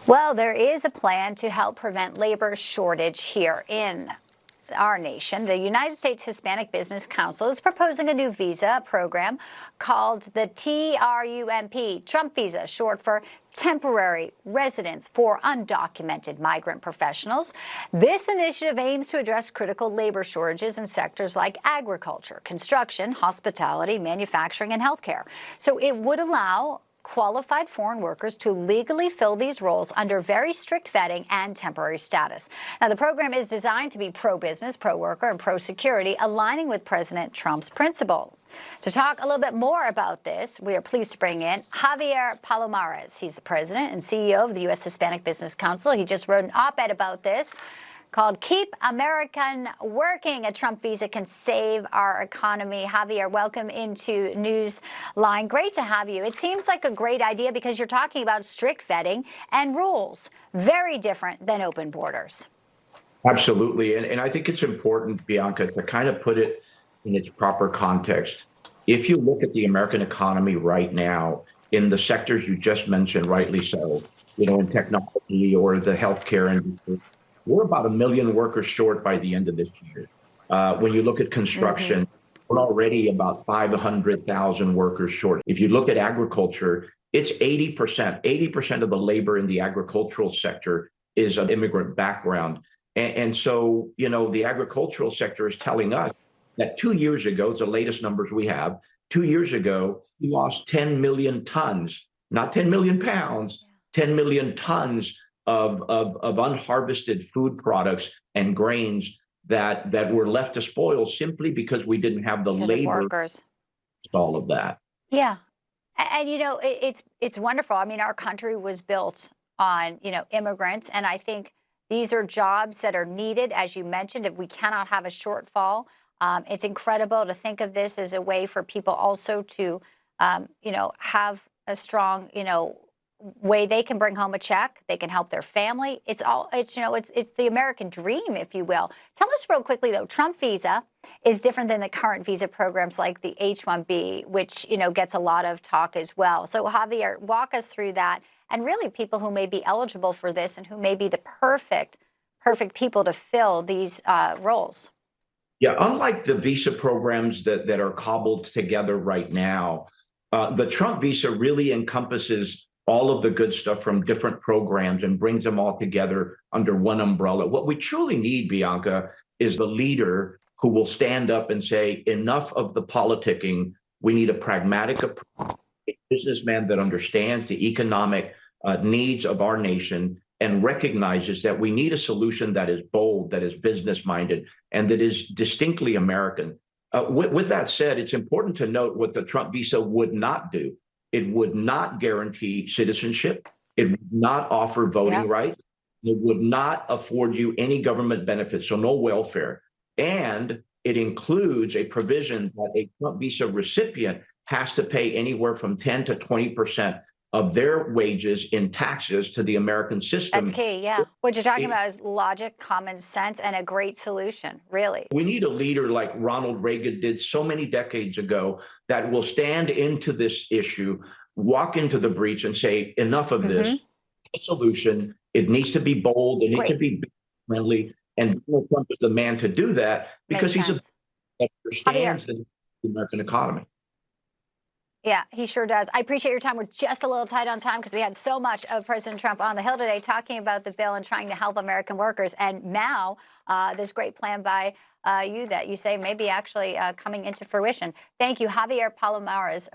Well, there is a plan to help prevent labor shortage here in our nation. The United States Hispanic Business Council is proposing a new visa program called the T.R.U.M.P, Trump visa, short for temporary residence for undocumented migrant professionals. This initiative aims to address critical labor shortages in sectors like agriculture, construction, hospitality, manufacturing, and healthcare. So it would allow qualified foreign workers to legally fill these roles under very strict vetting and temporary status. Now, the program is designed to be pro-business, pro-worker, and pro-security, aligning with President Trump's principle. To talk a little bit more about this, we are pleased to bring in Javier Palomarez. He's the president and CEO of the U.S. Hispanic Business Council. He just wrote an op-ed about this called Keep American Working. A Trump visa can save our economy. Javier, welcome into Newsline. Great to have you. It seems like a great idea because you're talking about strict vetting and rules, very different than open borders. Absolutely. And I think it's important, Bianca, to kind of put it in its proper context. If you look at the American economy right now, in the sectors you just mentioned, rightly so, in technology or the healthcare industry, we're about 1 million workers short by the end of this year. When you look at construction, we're already about 500,000 workers short. If you look at agriculture, it's 80%. 80% of the labor in the agricultural sector is an immigrant background. And so, the agricultural sector is telling us that 2 years ago, it's the latest numbers we have, 2 years ago, we lost 10 million tons, not 10 million pounds, 10 million tons of unharvested food products and grains that were left to spoil simply because we didn't have the labor workers. All of that. Yeah. And, it's wonderful. I mean, our country was built on, immigrants. And I think these are jobs that are needed, as you mentioned, if we cannot have a shortfall. It's incredible to think of this as a way for people also to, have a strong, way they can bring home a check, they can help their family. It's the American dream, if you will. Tell us real quickly, though, Trump visa is different than the current visa programs like the H-1B, which, gets a lot of talk as well. So Javier, walk us through that and really people who may be eligible for this and who may be the perfect people to fill these roles. Yeah, unlike the visa programs that are cobbled together right now, the Trump visa really encompasses all of the good stuff from different programs and brings them all together under one umbrella. What we truly need, Bianca, is the leader who will stand up and say, enough of the politicking. We need a pragmatic approach, a businessman that understands the economic needs of our nation and recognizes that we need a solution that is bold, that is business-minded, and that is distinctly American. With that said, it's important to note what the Trump visa would not do. It would not guarantee citizenship. It would not offer voting rights. It would not afford you any government benefits, so no welfare. And it includes a provision that a Trump visa recipient has to pay anywhere from 10 to 20% of their wages in taxes to the American system. That's key, yeah. What you're talking about is logic, common sense, and a great solution, really. We need a leader like Ronald Reagan did so many decades ago that will stand into this issue, walk into the breach and say, enough of this. A solution. It needs to be bold. It needs to be friendly. And Donald Trump is the man to do that because he's a that understands the American economy. Yeah, he sure does. I appreciate your time. We're just a little tight on time because we had so much of President Trump on the Hill today talking about the bill and trying to help American workers. And now this great plan by you that you say may be actually coming into fruition. Thank you, Javier Palomarez.